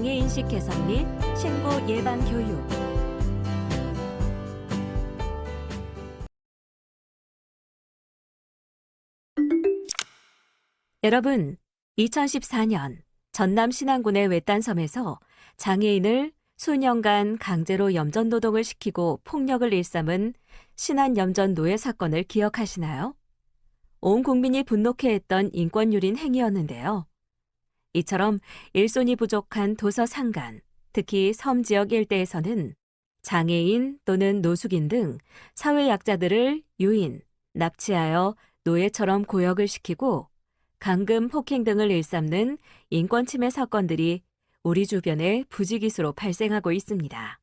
장애인식 개선 및 신고 예방 교육. 여러분, 2014년 전남 신안군의 외딴섬에서 장애인을 수년간 강제로 염전노동을 시키고 폭력을 일삼은 신안염전 노예 사건을 기억하시나요? 온 국민이 분노케했던 인권유린 행위였는데요. 이처럼 일손이 부족한 도서 상간, 특히 섬 지역 일대에서는 장애인 또는 노숙인 등 사회 약자들을 유인, 납치하여 노예처럼 고역을 시키고 감금, 폭행 등을 일삼는 인권침해 사건들이 우리 주변에 부지기수로 발생하고 있습니다.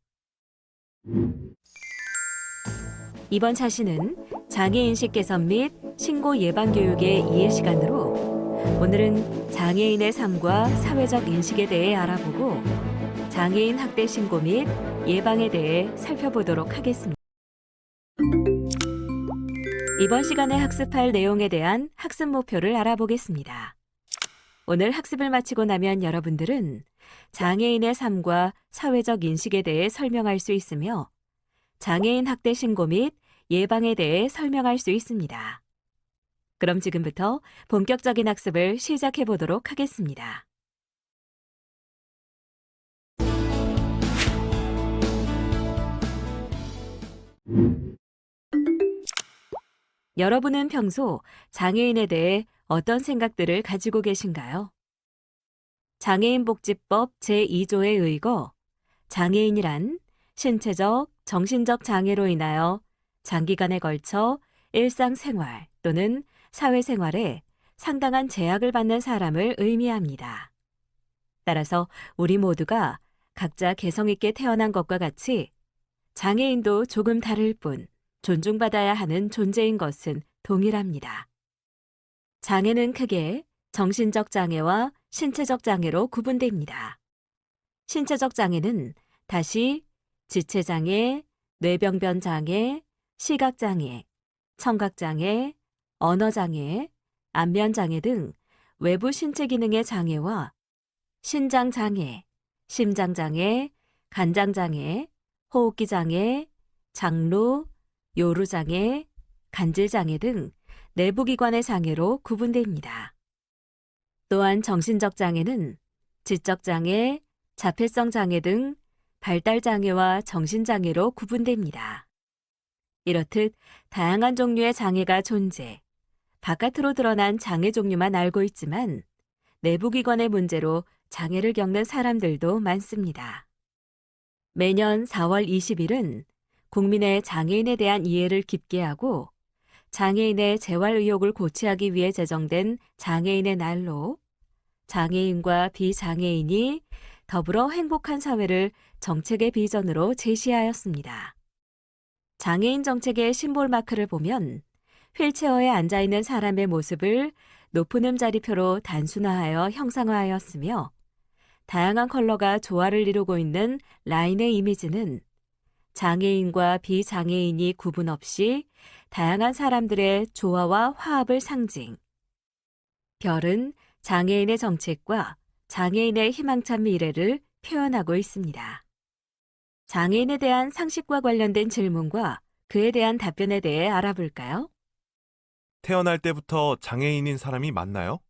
이번 차시는 장애인식 개선 및 신고 예방 교육의 이해 시간으로 오늘은 장애인의 삶과 사회적 인식에 대해 알아보고 장애인 학대 신고 및 예방에 대해 살펴보도록 하겠습니다. 이번 시간에 학습할 내용에 대한 학습 목표를 알아보겠습니다. 오늘 학습을 마치고 나면 여러분들은 장애인의 삶과 사회적 인식에 대해 설명할 수 있으며 장애인 학대 신고 및 예방에 대해 설명할 수 있습니다. 그럼 지금부터 본격적인 학습을 시작해 보도록 하겠습니다. 여러분은 평소 장애인에 대해 어떤 생각들을 가지고 계신가요? 장애인복지법 제2조에 의거 장애인이란 신체적, 정신적 장애로 인하여 장기간에 걸쳐 일상생활 또는 사회생활에 상당한 제약을 받는 사람을 의미합니다. 따라서 우리 모두가 각자 개성 있게 태어난 것과 같이 장애인도 조금 다를 뿐 존중받아야 하는 존재인 것은 동일합니다. 장애는 크게 정신적 장애와 신체적 장애로 구분됩니다. 신체적 장애는 다시 지체장애, 뇌병변 장애, 시각장애, 청각장애, 언어장애, 안면장애 등 외부 신체 기능의 장애와 신장장애, 심장장애, 간장장애, 호흡기장애, 장루, 요루장애, 간질장애 등 내부기관의 장애로 구분됩니다. 또한 정신적 장애는 지적장애, 자폐성 장애 등 발달장애와 정신장애로 구분됩니다. 이렇듯 다양한 종류의 장애가 존재, 바깥으로 드러난 장애 종류만 알고 있지만 내부기관의 문제로 장애를 겪는 사람들도 많습니다. 매년 4월 20일은 국민의 장애인에 대한 이해를 깊게 하고 장애인의 재활 의욕을 고취하기 위해 제정된 장애인의 날로 장애인과 비장애인이 더불어 행복한 사회를 정책의 비전으로 제시하였습니다. 장애인 정책의 심볼 마크를 보면 휠체어에 앉아있는 사람의 모습을 높은 음자리표로 단순화하여 형상화하였으며 다양한 컬러가 조화를 이루고 있는 라인의 이미지는 장애인과 비장애인이 구분 없이 다양한 사람들의 조화와 화합을 상징. 별은 장애인의 정책과 장애인의 희망찬 미래를 표현하고 있습니다. 장애인에 대한 상식과 관련된 질문과 그에 대한 답변에 대해 알아볼까요? 태어날 때부터 장애인인 사람이 많나요?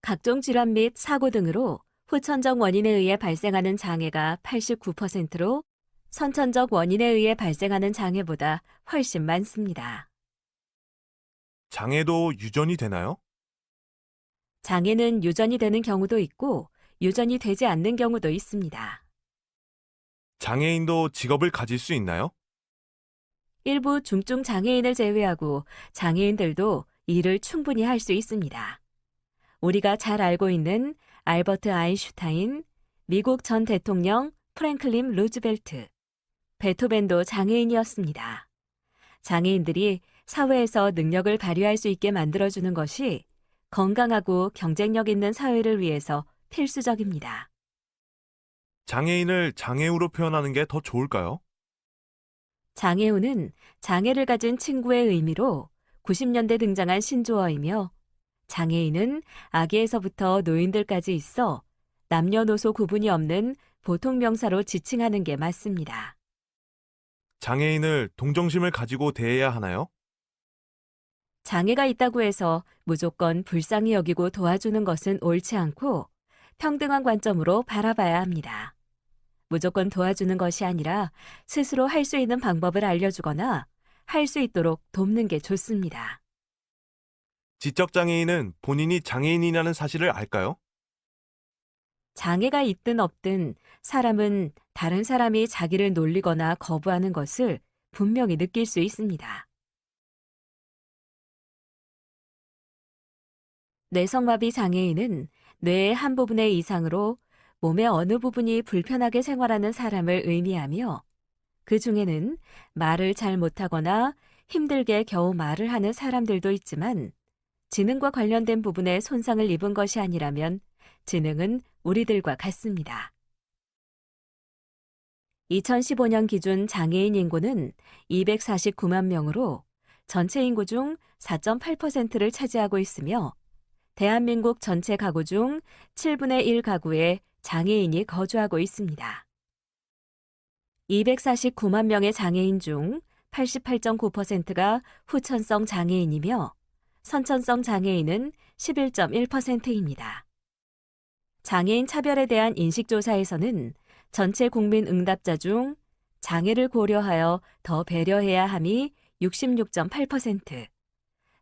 각종 질환 및 사고 등으로 후천적 원인에 의해 발생하는 장애가 89%로 선천적 원인에 의해 발생하는 장애보다 훨씬 많습니다. 장애도 유전이 되나요? 장애는 유전이 되는 경우도 있고 유전이 되지 않는 경우도 있습니다. 장애인도 직업을 가질 수 있나요? 일부 중증 장애인을 제외하고 장애인들도 일을 충분히 할 수 있습니다. 우리가 잘 알고 있는 알버트 아인슈타인, 미국 전 대통령 프랭클린 루즈벨트, 베토벤도 장애인이었습니다. 장애인들이 사회에서 능력을 발휘할 수 있게 만들어주는 것이 건강하고 경쟁력 있는 사회를 위해서 필수적입니다. 장애인을 장애우로 표현하는 게 더 좋을까요? 장애우는 장애를 가진 친구의 의미로 90년대 등장한 신조어이며 장애인은 아기에서부터 노인들까지 있어 남녀노소 구분이 없는 보통 명사로 지칭하는 게 맞습니다. 장애인을 동정심을 가지고 대해야 하나요? 장애가 있다고 해서 무조건 불쌍히 여기고 도와주는 것은 옳지 않고 평등한 관점으로 바라봐야 합니다. 무조건 도와주는 것이 아니라 스스로 할 수 있는 방법을 알려주거나 할 수 있도록 돕는 게 좋습니다. 지적장애인은 본인이 장애인이라는 사실을 알까요? 장애가 있든 없든 사람은 다른 사람이 자기를 놀리거나 거부하는 것을 분명히 느낄 수 있습니다. 뇌성마비 장애인은 뇌의 한 부분의 이상으로 몸의 어느 부분이 불편하게 생활하는 사람을 의미하며 그 중에는 말을 잘 못하거나 힘들게 겨우 말을 하는 사람들도 있지만 지능과 관련된 부분에 손상을 입은 것이 아니라면 지능은 우리들과 같습니다. 2015년 기준 장애인 인구는 249만 명으로 전체 인구 중 4.8%를 차지하고 있으며 대한민국 전체 가구 중 7분의 1 가구에 장애인이 거주하고 있습니다. 249만 명의 장애인 중 88.9%가 후천성 장애인이며 선천성 장애인은 11.1%입니다. 장애인 차별에 대한 인식조사에서는 전체 국민 응답자 중 장애를 고려하여 더 배려해야 함이 66.8%,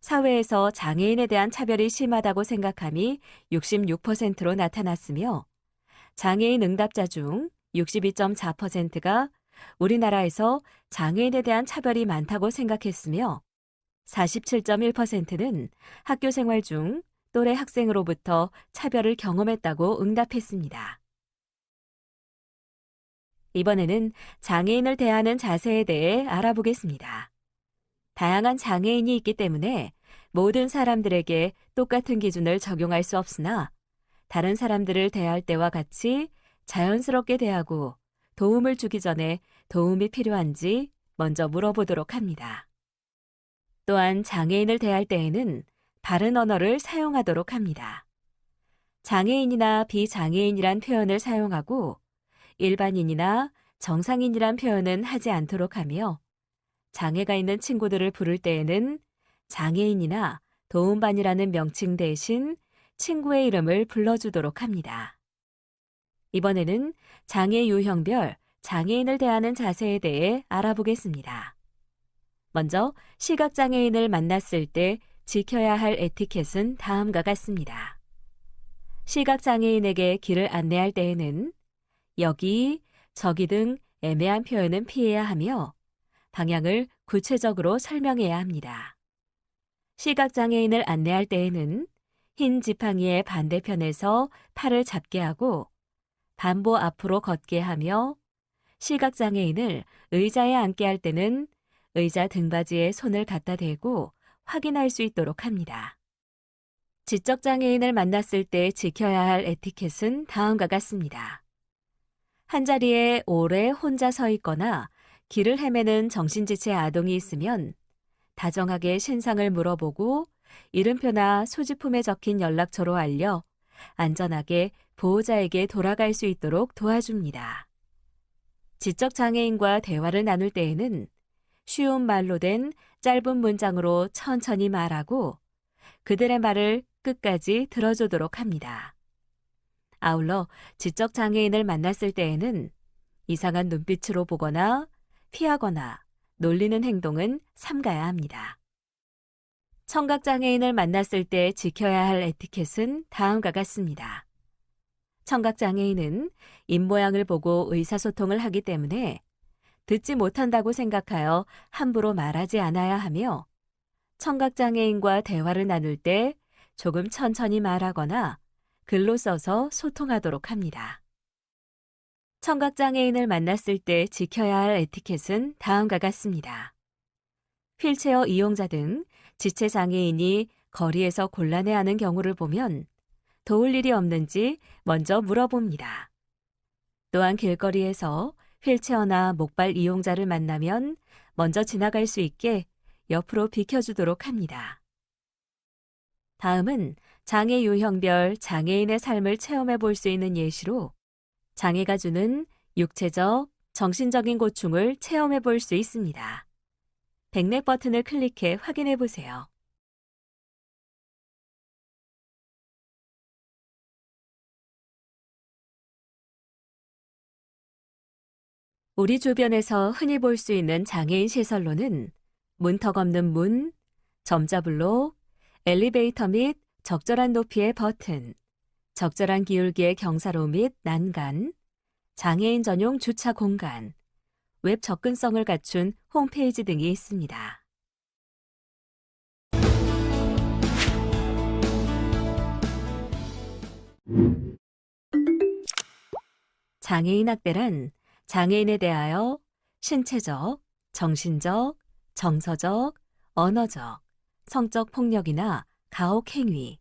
사회에서 장애인에 대한 차별이 심하다고 생각함이 66%로 나타났으며 장애인 응답자 중 62.4%가 우리나라에서 장애인에 대한 차별이 많다고 생각했으며 47.1%는 학교 생활 중 또래 학생으로부터 차별을 경험했다고 응답했습니다. 이번에는 장애인을 대하는 자세에 대해 알아보겠습니다. 다양한 장애인이 있기 때문에 모든 사람들에게 똑같은 기준을 적용할 수 없으나 다른 사람들을 대할 때와 같이 자연스럽게 대하고 도움을 주기 전에 도움이 필요한지 먼저 물어보도록 합니다. 또한 장애인을 대할 때에는 바른 언어를 사용하도록 합니다. 장애인이나 비장애인이란 표현을 사용하고 일반인이나 정상인이란 표현은 하지 않도록 하며 장애가 있는 친구들을 부를 때에는 장애인이나 도움반이라는 명칭 대신 친구의 이름을 불러주도록 합니다. 이번에는 장애 유형별 장애인을 대하는 자세에 대해 알아보겠습니다. 먼저 시각장애인을 만났을 때 지켜야 할 에티켓은 다음과 같습니다. 시각장애인에게 길을 안내할 때에는 여기, 저기 등 애매한 표현은 피해야 하며 방향을 구체적으로 설명해야 합니다. 시각장애인을 안내할 때에는 흰 지팡이의 반대편에서 팔을 잡게 하고 반보 앞으로 걷게 하며 시각장애인을 의자에 앉게 할 때는 의자 등받이에 손을 갖다 대고 확인할 수 있도록 합니다. 지적장애인을 만났을 때 지켜야 할 에티켓은 다음과 같습니다. 한자리에 오래 혼자 서 있거나 길을 헤매는 정신지체 아동이 있으면 다정하게 신상을 물어보고 이름표나 소지품에 적힌 연락처로 알려 안전하게 보호자에게 돌아갈 수 있도록 도와줍니다. 지적장애인과 대화를 나눌 때에는 쉬운 말로 된 짧은 문장으로 천천히 말하고 그들의 말을 끝까지 들어주도록 합니다. 아울러 지적장애인을 만났을 때에는 이상한 눈빛으로 보거나 피하거나 놀리는 행동은 삼가야 합니다. 청각장애인을 만났을 때 지켜야 할 에티켓은 다음과 같습니다. 청각장애인은 입모양을 보고 의사소통을 하기 때문에 듣지 못한다고 생각하여 함부로 말하지 않아야 하며 청각장애인과 대화를 나눌 때 조금 천천히 말하거나 글로 써서 소통하도록 합니다. 청각장애인을 만났을 때 지켜야 할 에티켓은 다음과 같습니다. 휠체어 이용자 등 지체장애인이 거리에서 곤란해하는 경우를 보면 도울 일이 없는지 먼저 물어봅니다. 또한 길거리에서 휠체어나 목발 이용자를 만나면 먼저 지나갈 수 있게 옆으로 비켜주도록 합니다. 다음은 장애 유형별 장애인의 삶을 체험해 볼 수 있는 예시로 장애가 주는 육체적, 정신적인 고충을 체험해 볼 수 있습니다. 백내 버튼을 클릭해 확인해 보세요. 우리 주변에서 흔히 볼 수 있는 장애인 시설로는 문턱 없는 문, 점자블록, 엘리베이터 및 적절한 높이의 버튼, 적절한 기울기의 경사로 및 난간, 장애인 전용 주차 공간, 웹 접근성을 갖춘 홈페이지 등이 있습니다. 장애인 학대란 장애인에 대하여 신체적, 정신적, 정서적, 언어적, 성적 폭력이나 가혹 행위,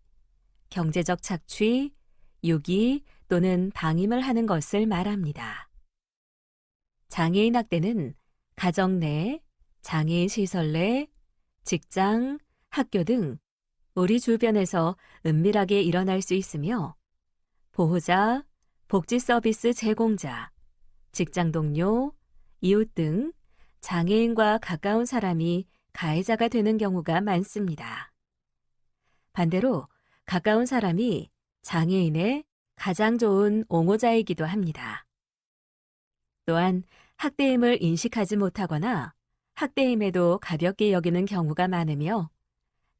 경제적 착취, 유기 또는 방임을 하는 것을 말합니다. 장애인 학대는 가정 내, 장애인 시설 내, 직장, 학교 등 우리 주변에서 은밀하게 일어날 수 있으며 보호자, 복지 서비스 제공자, 직장 동료, 이웃 등 장애인과 가까운 사람이 가해자가 되는 경우가 많습니다. 반대로 가까운 사람이 장애인의 가장 좋은 옹호자이기도 합니다. 또한 학대임을 인식하지 못하거나 학대임에도 가볍게 여기는 경우가 많으며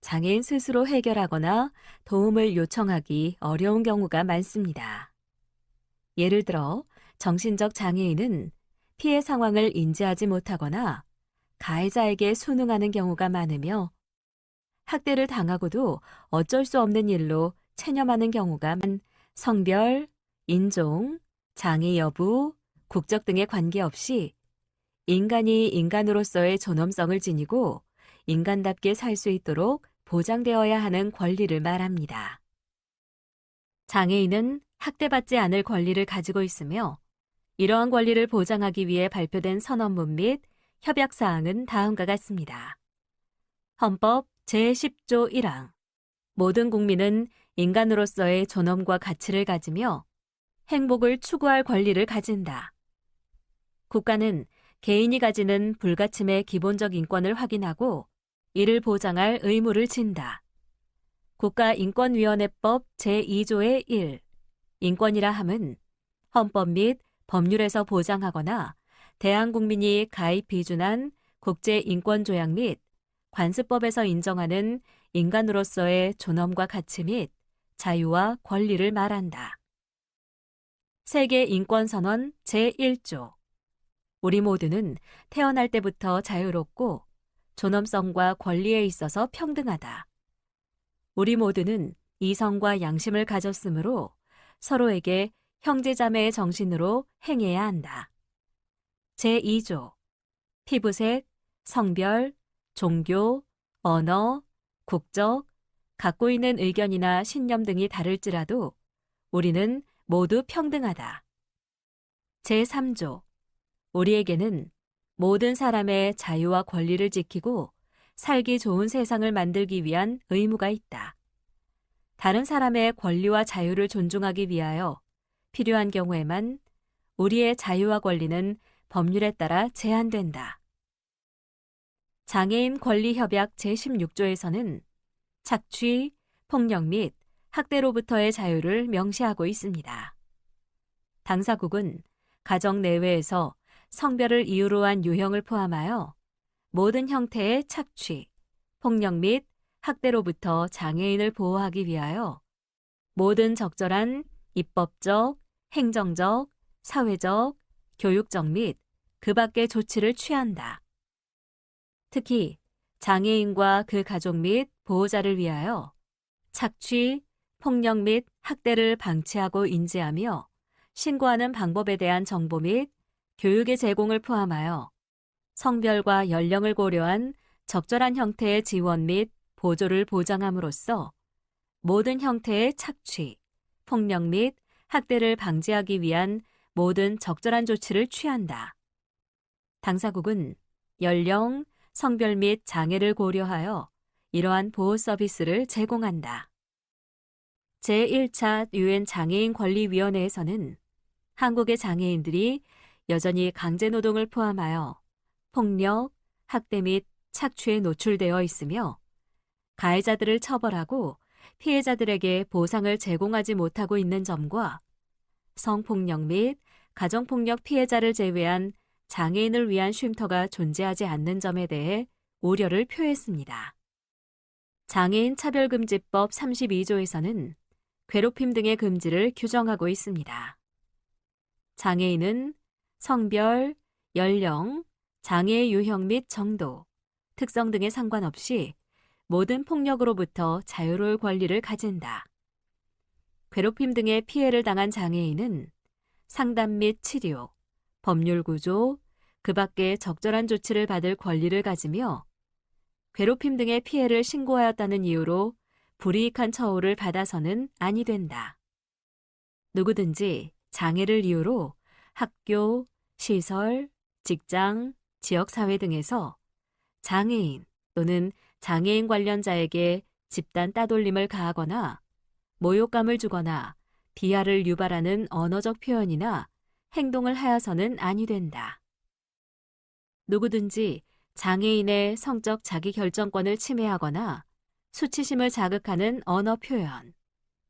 장애인 스스로 해결하거나 도움을 요청하기 어려운 경우가 많습니다. 예를 들어 정신적 장애인은 피해 상황을 인지하지 못하거나 가해자에게 순응하는 경우가 많으며 학대를 당하고도 어쩔 수 없는 일로 체념하는 경우가 성별, 인종, 장애 여부, 국적 등에 관계없이 인간이 인간으로서의 존엄성을 지니고 인간답게 살 수 있도록 보장되어야 하는 권리를 말합니다. 장애인은 학대받지 않을 권리를 가지고 있으며 이러한 권리를 보장하기 위해 발표된 선언문 및 협약사항은 다음과 같습니다. 헌법 제10조 1항 모든 국민은 인간으로서의 존엄과 가치를 가지며 행복을 추구할 권리를 가진다. 국가는 개인이 가지는 불가침의 기본적 인권을 확인하고 이를 보장할 의무를 진다. 국가인권위원회법 제2조의 1 인권이라 함은 헌법 및 법률에서 보장하거나 대한국민이 가입 비준한 국제인권조약 및 관습법에서 인정하는 인간으로서의 존엄과 가치 및 자유와 권리를 말한다. 세계인권선언 제1조 우리 모두는 태어날 때부터 자유롭고 존엄성과 권리에 있어서 평등하다. 우리 모두는 이성과 양심을 가졌으므로 서로에게 형제자매의 정신으로 행해야 한다. 제2조 피부색, 성별, 종교, 언어, 국적, 갖고 있는 의견이나 신념 등이 다를지라도 우리는 모두 평등하다. 제3조 우리에게는 모든 사람의 자유와 권리를 지키고 살기 좋은 세상을 만들기 위한 의무가 있다. 다른 사람의 권리와 자유를 존중하기 위하여 필요한 경우에만 우리의 자유와 권리는 법률에 따라 제한된다. 장애인 권리협약 제16조에서는 착취, 폭력 및 학대로부터의 자유를 명시하고 있습니다. 당사국은 가정 내외에서 성별을 이유로 한 유형을 포함하여 모든 형태의 착취, 폭력 및 학대로부터 장애인을 보호하기 위하여 모든 적절한 입법적, 행정적, 사회적, 교육적 및 그 밖의 조치를 취한다. 특히 장애인과 그 가족 및 보호자를 위하여 착취, 폭력 및 학대를 방치하고 인지하며 신고하는 방법에 대한 정보 및 교육의 제공을 포함하여 성별과 연령을 고려한 적절한 형태의 지원 및 보조를 보장함으로써 모든 형태의 착취, 폭력 및 학대를 방지하기 위한 모든 적절한 조치를 취한다. 당사국은 연령, 성별 및 장애를 고려하여 이러한 보호 서비스를 제공한다. 제1차 유엔 장애인 권리위원회에서는 한국의 장애인들이 여전히 강제노동을 포함하여 폭력, 학대 및 착취에 노출되어 있으며 가해자들을 처벌하고 피해자들에게 보상을 제공하지 못하고 있는 점과 성폭력 및 가정폭력 피해자를 제외한 장애인을 위한 쉼터가 존재하지 않는 점에 대해 우려를 표했습니다. 장애인 차별금지법 32조에서는 괴롭힘 등의 금지를 규정하고 있습니다. 장애인은 성별, 연령, 장애의 유형 및 정도, 특성 등에 상관없이 모든 폭력으로부터 자유로울 권리를 가진다. 괴롭힘 등의 피해를 당한 장애인은 상담 및 치료, 법률 구조, 그 밖에 적절한 조치를 받을 권리를 가지며 괴롭힘 등의 피해를 신고하였다는 이유로 불이익한 처우를 받아서는 아니 된다. 누구든지 장애를 이유로 학교, 시설, 직장, 지역사회 등에서 장애인 또는 장애인 관련자에게 집단 따돌림을 가하거나 모욕감을 주거나 비하를 유발하는 언어적 표현이나 행동을 하여서는 아니 된다. 누구든지 장애인의 성적 자기결정권을 침해하거나 수치심을 자극하는 언어 표현,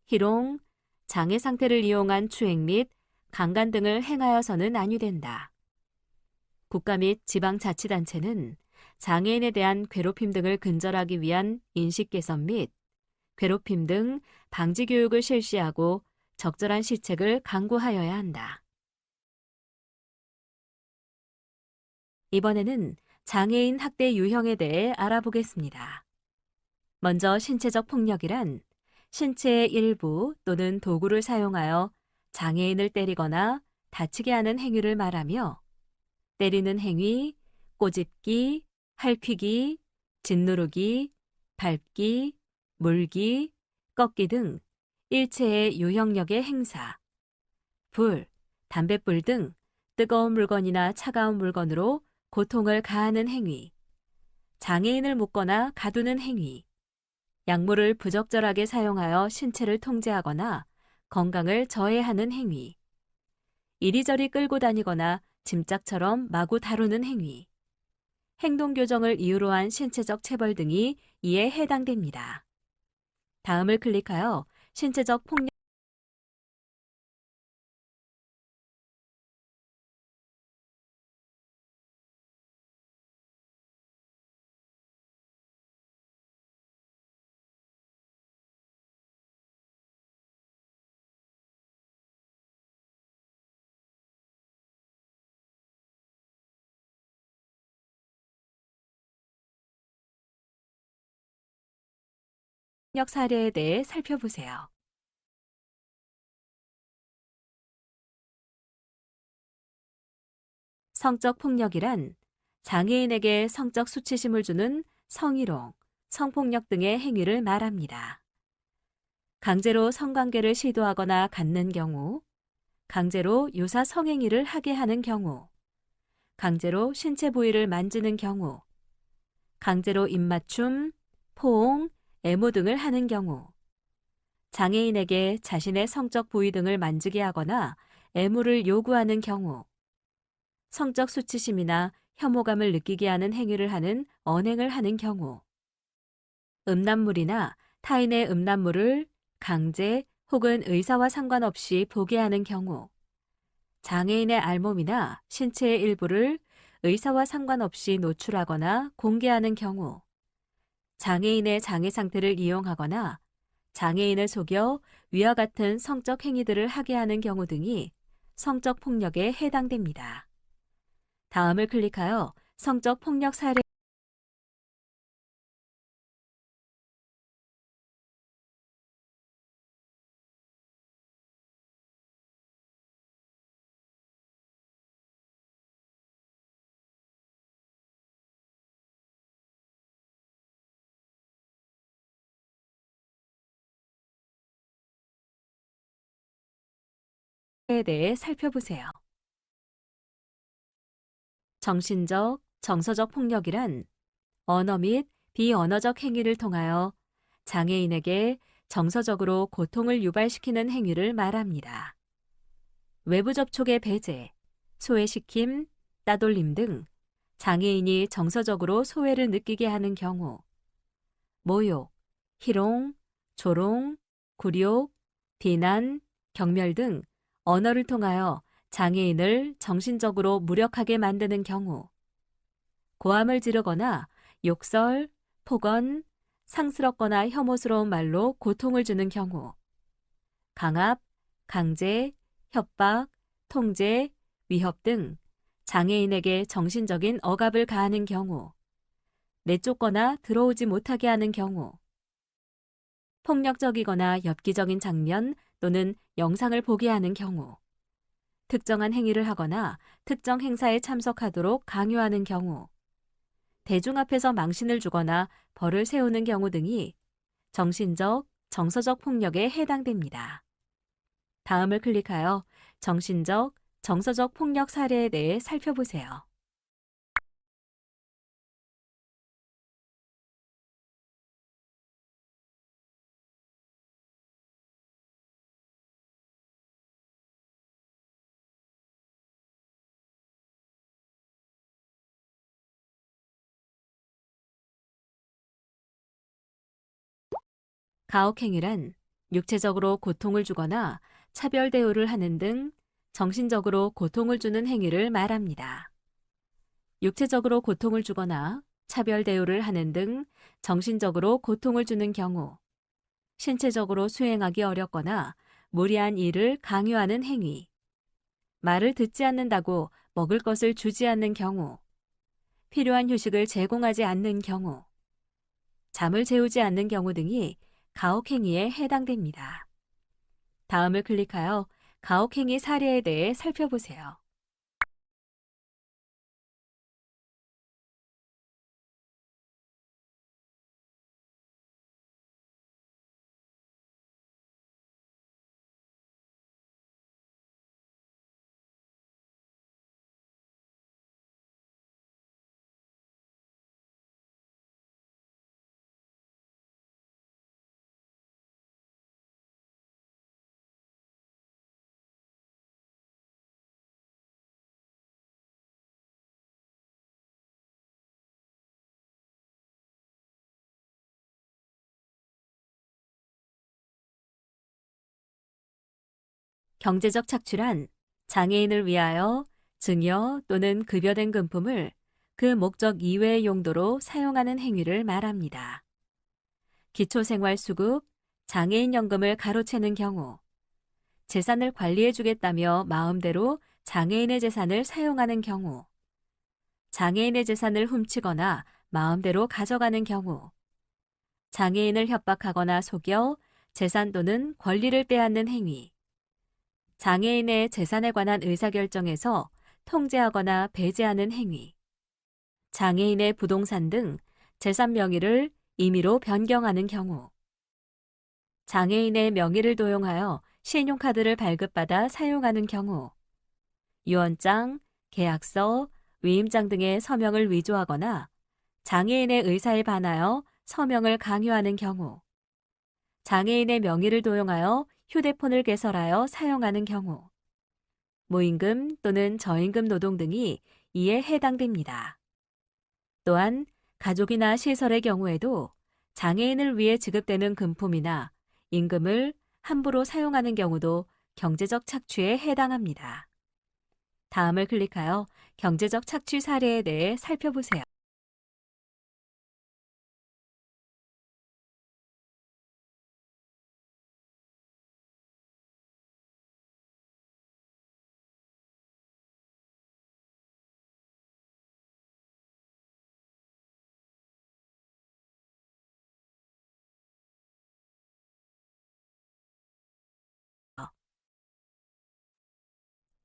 희롱, 장애 상태를 이용한 추행 및 강간 등을 행하여서는 아니 된다. 국가 및 지방자치단체는 장애인에 대한 괴롭힘 등을 근절하기 위한 인식 개선 및 괴롭힘 등 방지 교육을 실시하고 적절한 시책을 강구하여야 한다. 이번에는 장애인 학대 유형에 대해 알아보겠습니다. 먼저 신체적 폭력이란 신체의 일부 또는 도구를 사용하여 장애인을 때리거나 다치게 하는 행위를 말하며 때리는 행위, 꼬집기, 할퀴기, 짓누르기, 밟기, 물기, 꺾기 등 일체의 유형력의 행사, 불, 담뱃불 등 뜨거운 물건이나 차가운 물건으로 고통을 가하는 행위, 장애인을 묶거나 가두는 행위, 약물을 부적절하게 사용하여 신체를 통제하거나 건강을 저해하는 행위, 이리저리 끌고 다니거나 짐짝처럼 마구 다루는 행위, 행동 교정을 이유로 한 신체적 체벌 등이 이에 해당됩니다. 다음을 클릭하여 신체적 폭력 사례에 대해 살펴보세요. 성적 폭력이란 장애인에게 성적 수치심을 주는 성희롱, 성폭력 등의 행위를 말합니다. 강제로 성관계를 시도하거나 갖는 경우, 강제로 유사 성행위를 하게 하는 경우, 강제로 신체 부위를 만지는 경우, 강제로 입맞춤, 포옹, 애모 등을 하는 경우, 장애인에게 자신의 성적 부위 등을 만지게 하거나 애무를 요구하는 경우, 성적 수치심이나 혐오감을 느끼게 하는 행위를 하는 언행을 하는 경우, 음란물이나 타인의 음란물을 강제 혹은 의사와 상관없이 보게 하는 경우, 장애인의 알몸이나 신체의 일부를 의사와 상관없이 노출하거나 공개하는 경우, 장애인의 장애 상태를 이용하거나 장애인을 속여 위와 같은 성적 행위들을 하게 하는 경우 등이 성적 폭력에 해당됩니다. 다음을 클릭하여 성적 폭력 사례에 대해 살펴보세요. 정신적, 정서적 폭력이란 언어 및 비언어적 행위를 통하여 장애인에게 정서적으로 고통을 유발시키는 행위를 말합니다. 외부 접촉의 배제, 소외시킴, 따돌림 등 장애인이 정서적으로 소외를 느끼게 하는 경우, 모욕, 희롱, 조롱, 굴욕, 비난, 경멸 등 언어를 통하여 장애인을 정신적으로 무력하게 만드는 경우, 고함을 지르거나 욕설, 폭언, 상스럽거나 혐오스러운 말로 고통을 주는 경우, 강압, 강제, 협박, 통제, 위협 등 장애인에게 정신적인 억압을 가하는 경우, 내쫓거나 들어오지 못하게 하는 경우, 폭력적이거나 엽기적인 장면 또는 영상을 보게 하는 경우, 특정한 행위를 하거나 특정 행사에 참석하도록 강요하는 경우, 대중 앞에서 망신을 주거나 벌을 세우는 경우 등이 정신적, 정서적 폭력에 해당됩니다. 다음을 클릭하여 정신적, 정서적 폭력 사례에 대해 살펴보세요. 가혹행위란 육체적으로 고통을 주거나 차별 대우를 하는 등 정신적으로 고통을 주는 행위를 말합니다. 육체적으로 고통을 주거나 차별 대우를 하는 등 정신적으로 고통을 주는 경우, 신체적으로 수행하기 어렵거나 무리한 일을 강요하는 행위, 말을 듣지 않는다고 먹을 것을 주지 않는 경우, 필요한 휴식을 제공하지 않는 경우, 잠을 재우지 않는 경우 등이 가혹행위에 해당됩니다. 다음을 클릭하여 가혹행위 사례에 대해 살펴보세요. 경제적 착취란 장애인을 위하여 증여 또는 급여된 금품을 그 목적 이외의 용도로 사용하는 행위를 말합니다. 기초생활수급, 장애인연금을 가로채는 경우, 재산을 관리해주겠다며 마음대로 장애인의 재산을 사용하는 경우, 장애인의 재산을 훔치거나 마음대로 가져가는 경우, 장애인을 협박하거나 속여 재산 또는 권리를 빼앗는 행위, 장애인의 재산에 관한 의사결정에서 통제하거나 배제하는 행위, 장애인의 부동산 등 재산 명의를 임의로 변경하는 경우, 장애인의 명의를 도용하여 신용카드를 발급받아 사용하는 경우, 유언장, 계약서, 위임장 등의 서명을 위조하거나 장애인의 의사에 반하여 서명을 강요하는 경우, 장애인의 명의를 도용하여 휴대폰을 개설하여 사용하는 경우, 무임금 또는 저임금 노동 등이 이에 해당됩니다. 또한 가족이나 시설의 경우에도 장애인을 위해 지급되는 금품이나 임금을 함부로 사용하는 경우도 경제적 착취에 해당합니다. 다음을 클릭하여 경제적 착취 사례에 대해 살펴보세요.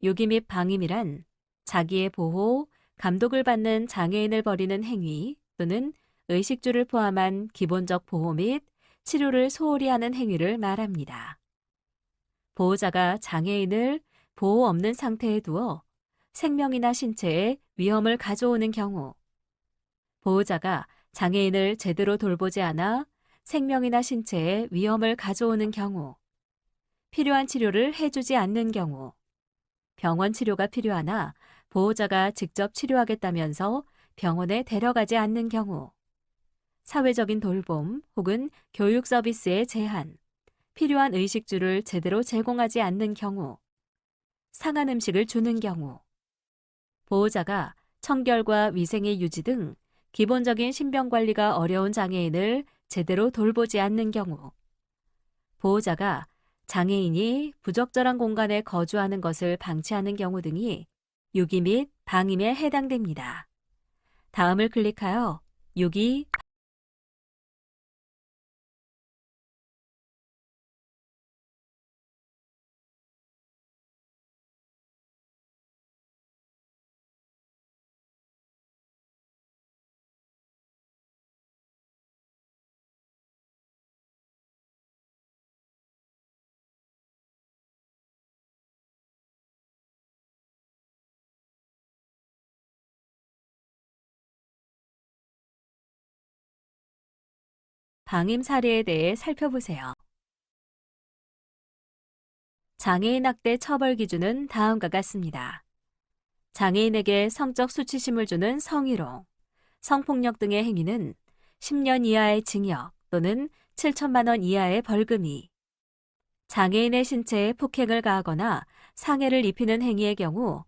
유기 및 방임이란 자기의 보호, 감독을 받는 장애인을 벌이는 행위 또는 의식주를 포함한 기본적 보호 및 치료를 소홀히 하는 행위를 말합니다. 보호자가 장애인을 보호 없는 상태에 두어 생명이나 신체에 위험을 가져오는 경우, 보호자가 장애인을 제대로 돌보지 않아 생명이나 신체에 위험을 가져오는 경우, 필요한 치료를 해주지 않는 경우, 병원 치료가 필요하나 보호자가 직접 치료하겠다면서 병원에 데려가지 않는 경우, 사회적인 돌봄 혹은 교육 서비스의 제한, 필요한 의식주를 제대로 제공하지 않는 경우, 상한 음식을 주는 경우, 보호자가 청결과 위생의 유지 등 기본적인 신병관리가 어려운 장애인을 제대로 돌보지 않는 경우, 보호자가 장애인이 부적절한 공간에 거주하는 것을 방치하는 경우 등이 유기 및 방임에 해당됩니다. 다음을 클릭하여 유기, 방임 사례에 대해 살펴보세요. 장애인 학대 처벌 기준은 다음과 같습니다. 장애인에게 성적 수치심을 주는 성희롱, 성폭력 등의 행위는 10년 이하의 징역 또는 7천만 원 이하의 벌금이, 장애인의 신체에 폭행을 가하거나 상해를 입히는 행위의 경우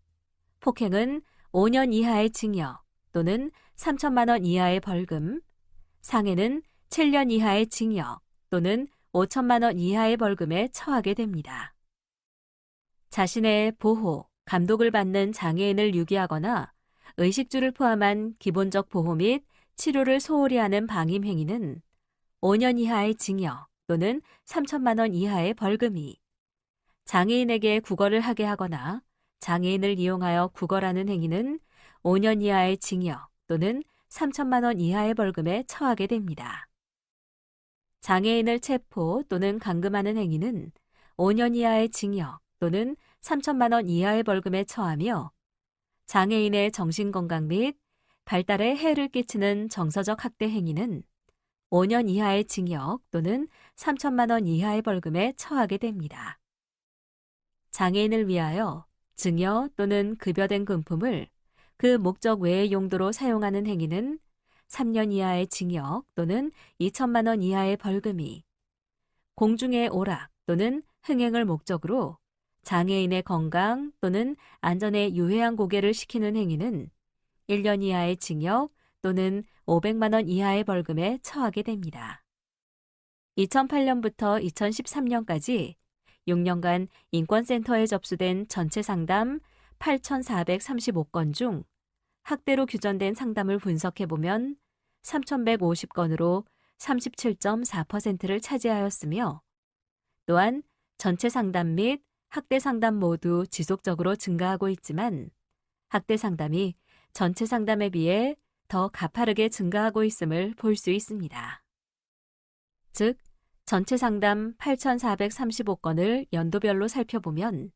폭행은 5년 이하의 징역 또는 3천만 원 이하의 벌금, 상해는 7년 이하의 징역 또는 5천만 원 이하의 벌금에 처하게 됩니다. 자신의 보호, 감독을 받는 장애인을 유기하거나 의식주를 포함한 기본적 보호 및 치료를 소홀히 하는 방임 행위는 5년 이하의 징역 또는 3천만 원 이하의 벌금이, 장애인에게 구걸을 하게 하거나 장애인을 이용하여 구걸하는 행위는 5년 이하의 징역 또는 3천만 원 이하의 벌금에 처하게 됩니다. 장애인을 체포 또는 감금하는 행위는 5년 이하의 징역 또는 3천만 원 이하의 벌금에 처하며, 장애인의 정신건강 및 발달에 해를 끼치는 정서적 학대 행위는 5년 이하의 징역 또는 3천만 원 이하의 벌금에 처하게 됩니다. 장애인을 위하여 증여 또는 급여된 금품을 그 목적 외의 용도로 사용하는 행위는 3년 이하의 징역 또는 2천만 원 이하의 벌금이, 공중의 오락 또는 흥행을 목적으로 장애인의 건강 또는 안전에 유해한 고개를 시키는 행위는 1년 이하의 징역 또는 500만 원 이하의 벌금에 처하게 됩니다. 2008년부터 2013년까지 6년간 인권센터에 접수된 전체 상담 8,435건 중 학대로 규정된 상담을 분석해보면 3,150건으로 37.4%를 차지하였으며, 또한 전체 상담 및 학대 상담 모두 지속적으로 증가하고 있지만 학대 상담이 전체 상담에 비해 더 가파르게 증가하고 있음을 볼 수 있습니다. 즉, 전체 상담 8,435건을 연도별로 살펴보면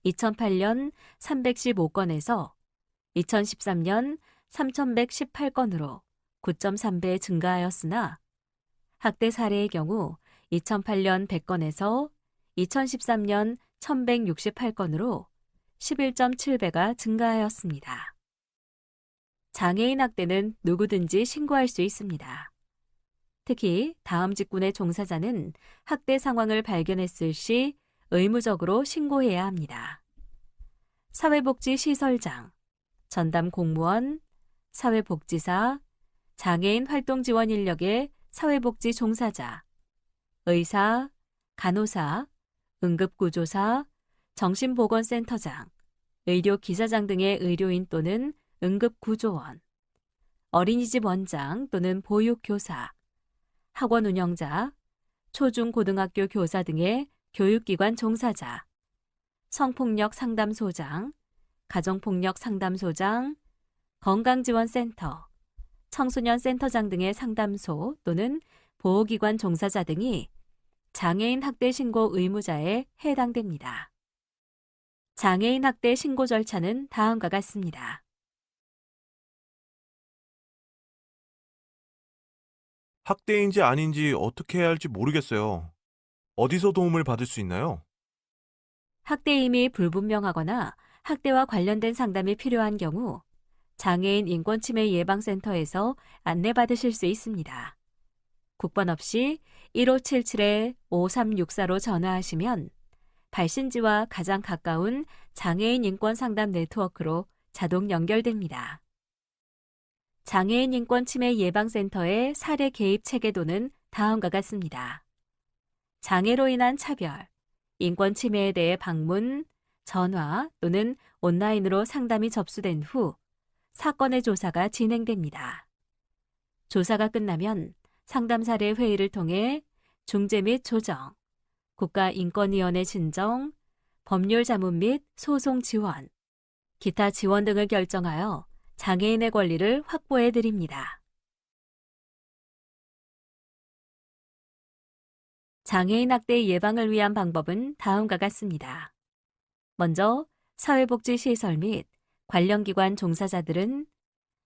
2008년 315건에서 2013년 3,118건으로 9.3배 증가하였으나, 학대 사례의 경우 2008년 100건에서 2013년 1,168건으로 11.7배가 증가하였습니다. 장애인 학대는 누구든지 신고할 수 있습니다. 특히 다음 직군의 종사자는 학대 상황을 발견했을 시 의무적으로 신고해야 합니다. 사회복지시설장, 전담 공무원, 사회복지사, 장애인 활동 지원 인력의 사회복지 종사자, 의사, 간호사, 응급구조사, 정신보건센터장, 의료기사장 등의 의료인 또는 응급구조원, 어린이집 원장 또는 보육교사, 학원 운영자, 초중고등학교 교사 등의 교육기관 종사자, 성폭력 상담소장, 가정폭력 상담소장, 건강지원센터, 청소년 센터장 등의 상담소 또는 보호기관 종사자 등이 장애인 학대 신고 의무자에 해당됩니다. 장애인 학대 신고 절차는 다음과 같습니다. 학대인지 아닌지 어떻게 해야 할지 모르겠어요. 어디서 도움을 받을 수 있나요? 학대임이 불분명하거나 학대와 관련된 상담이 필요한 경우 장애인 인권침해 예방센터에서 안내받으실 수 있습니다. 국번 없이 1577-5364로 전화하시면 발신지와 가장 가까운 장애인 인권 상담 네트워크로 자동 연결됩니다. 장애인 인권 침해 예방센터의 사례 개입 체계도는 다음과 같습니다. 장애로 인한 차별, 인권 침해에 대해 방문, 전화 또는 온라인으로 상담이 접수된 후 사건의 조사가 진행됩니다. 조사가 끝나면 상담 사례 회의를 통해 중재 및 조정, 국가인권위원회 진정, 법률 자문 및 소송 지원, 기타 지원 등을 결정하여 장애인의 권리를 확보해 드립니다. 장애인 학대 예방을 위한 방법은 다음과 같습니다. 먼저 사회복지시설 및 관련 기관 종사자들은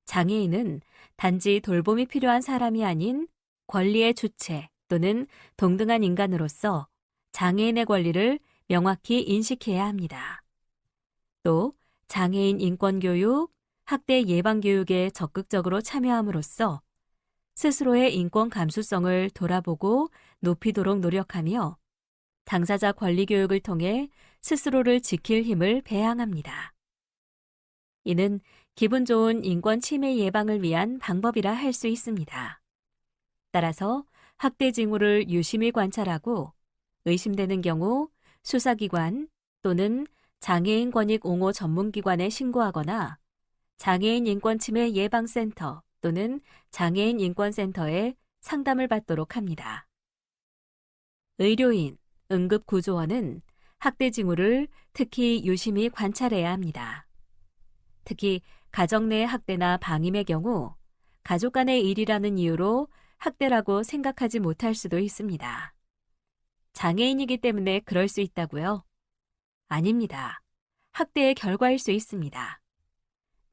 장애인은 단지 돌봄이 필요한 사람이 아닌 권리의 주체 또는 동등한 인간으로서 장애인의 권리를 명확히 인식해야 합니다. 또 장애인 인권교육, 학대 예방교육에 적극적으로 참여함으로써 스스로의 인권 감수성을 돌아보고 높이도록 노력하며 당사자 권리 교육을 통해 스스로를 지킬 힘을 배양합니다. 이는 기분 좋은 인권 침해 예방을 위한 방법이라 할 수 있습니다. 따라서 학대 징후를 유심히 관찰하고 의심되는 경우 수사기관 또는 장애인 권익 옹호 전문기관에 신고하거나 장애인 인권 침해 예방센터 또는 장애인 인권센터에 상담을 받도록 합니다. 의료인, 응급구조원은 학대 징후를 특히 유심히 관찰해야 합니다. 특히 가정 내 학대나 방임의 경우 가족 간의 일이라는 이유로 학대라고 생각하지 못할 수도 있습니다. 장애인이기 때문에 그럴 수 있다고요? 아닙니다. 학대의 결과일 수 있습니다.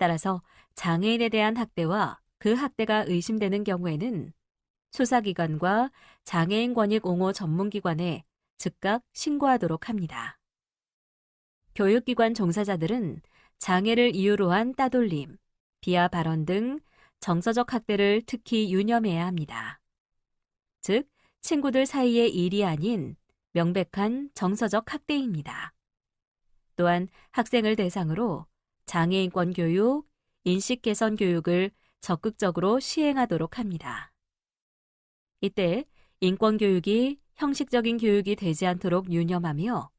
따라서 장애인에 대한 학대와 그 학대가 의심되는 경우에는 수사기관과 장애인 권익 옹호 전문기관에 즉각 신고하도록 합니다. 교육기관 종사자들은 장애를 이유로 한 따돌림, 비하 발언 등 정서적 학대를 특히 유념해야 합니다. 즉, 친구들 사이의 일이 아닌 명백한 정서적 학대입니다. 또한 학생을 대상으로 장애인권 교육, 인식 개선 교육을 적극적으로 시행하도록 합니다. 이때 인권 교육이 형식적인 교육이 되지 않도록 유념하며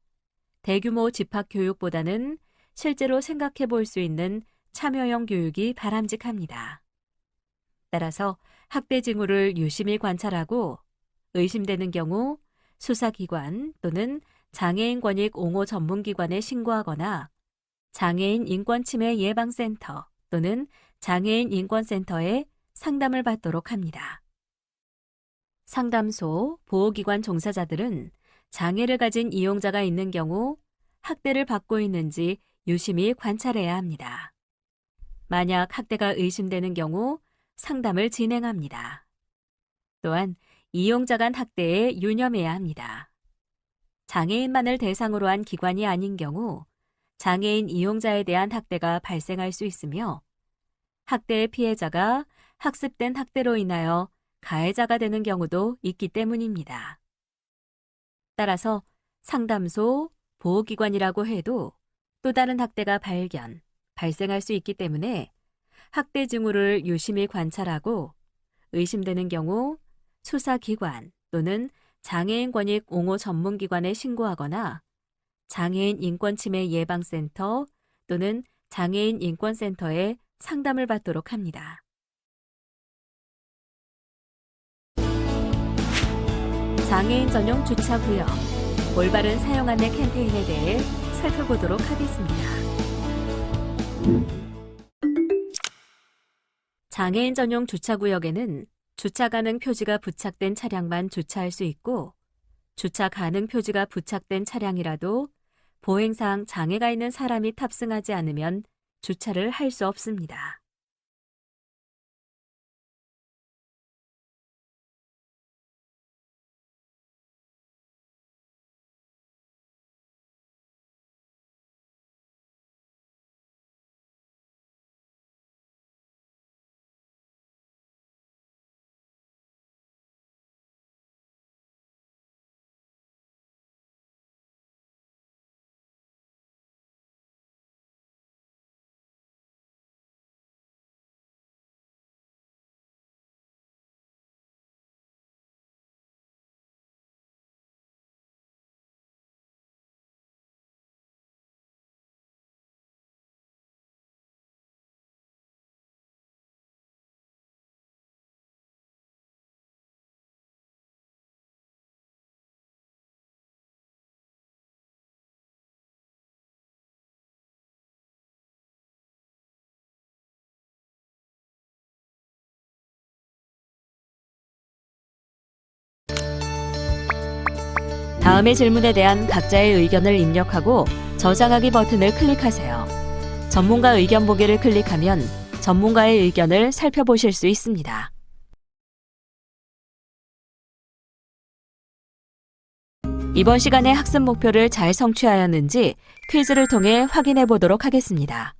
대규모 집합 교육보다는 실제로 생각해 볼 수 있는 참여형 교육이 바람직합니다. 따라서 학대 징후를 유심히 관찰하고 의심되는 경우 수사기관 또는 장애인 권익 옹호 전문기관에 신고하거나 장애인 인권침해 예방센터 또는 장애인 인권센터에 상담을 받도록 합니다. 상담소, 보호기관 종사자들은 장애를 가진 이용자가 있는 경우 학대를 받고 있는지 유심히 관찰해야 합니다. 만약 학대가 의심되는 경우 상담을 진행합니다. 또한 이용자 간 학대에 유념해야 합니다. 장애인만을 대상으로 한 기관이 아닌 경우 장애인 이용자에 대한 학대가 발생할 수 있으며 학대의 피해자가 학습된 학대로 인하여 가해자가 되는 경우도 있기 때문입니다. 따라서 상담소, 보호기관이라고 해도 또 다른 학대가 발생할 수 있기 때문에 학대 징후를 유심히 관찰하고 의심되는 경우 수사기관 또는 장애인 권익 옹호 전문기관에 신고하거나 장애인 인권침해 예방센터 또는 장애인 인권센터에 상담을 받도록 합니다. 장애인 전용 주차구역, 올바른 사용 안내 캠페인에 대해 살펴보도록 하겠습니다. 장애인 전용 주차구역에는 주차 가능 표지가 부착된 차량만 주차할 수 있고 주차 가능 표지가 부착된 차량이라도 보행상 장애가 있는 사람이 탑승하지 않으면 주차를 할 수 없습니다. 다음의 질문에 대한 각자의 의견을 입력하고 저장하기 버튼을 클릭하세요. 전문가 의견 보기를 클릭하면 전문가의 의견을 살펴보실 수 있습니다. 이번 시간의 학습 목표를 잘 성취하였는지 퀴즈를 통해 확인해 보도록 하겠습니다.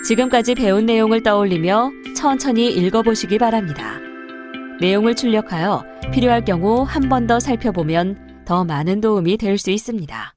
지금까지 배운 내용을 떠올리며 천천히 읽어보시기 바랍니다. 내용을 출력하여 필요할 경우 한 번 더 살펴보면 더 많은 도움이 될 수 있습니다.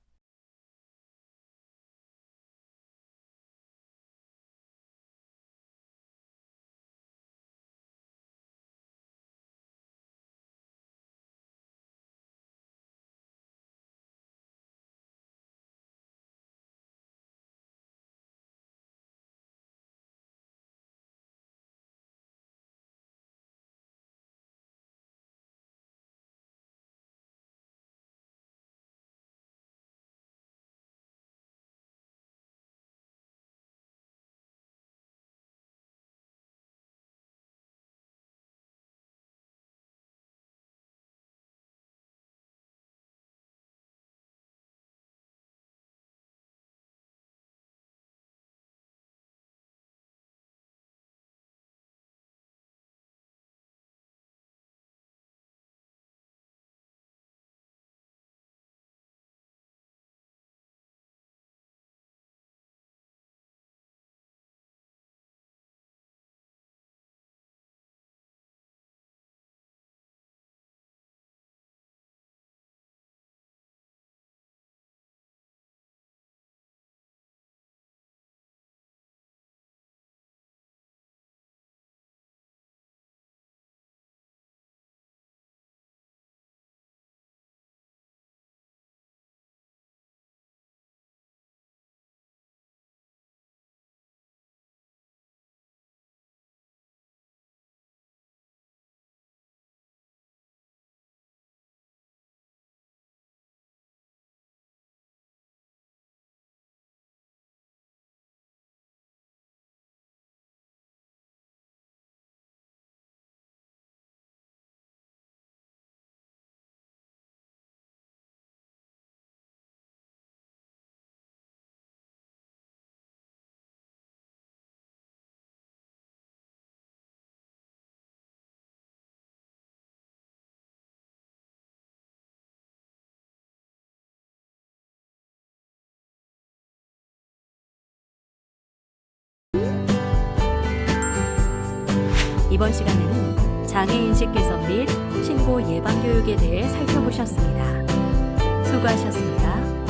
이번 시간에는 장애인식 개선 및 신고 예방 교육에 대해 살펴보셨습니다. 수고하셨습니다.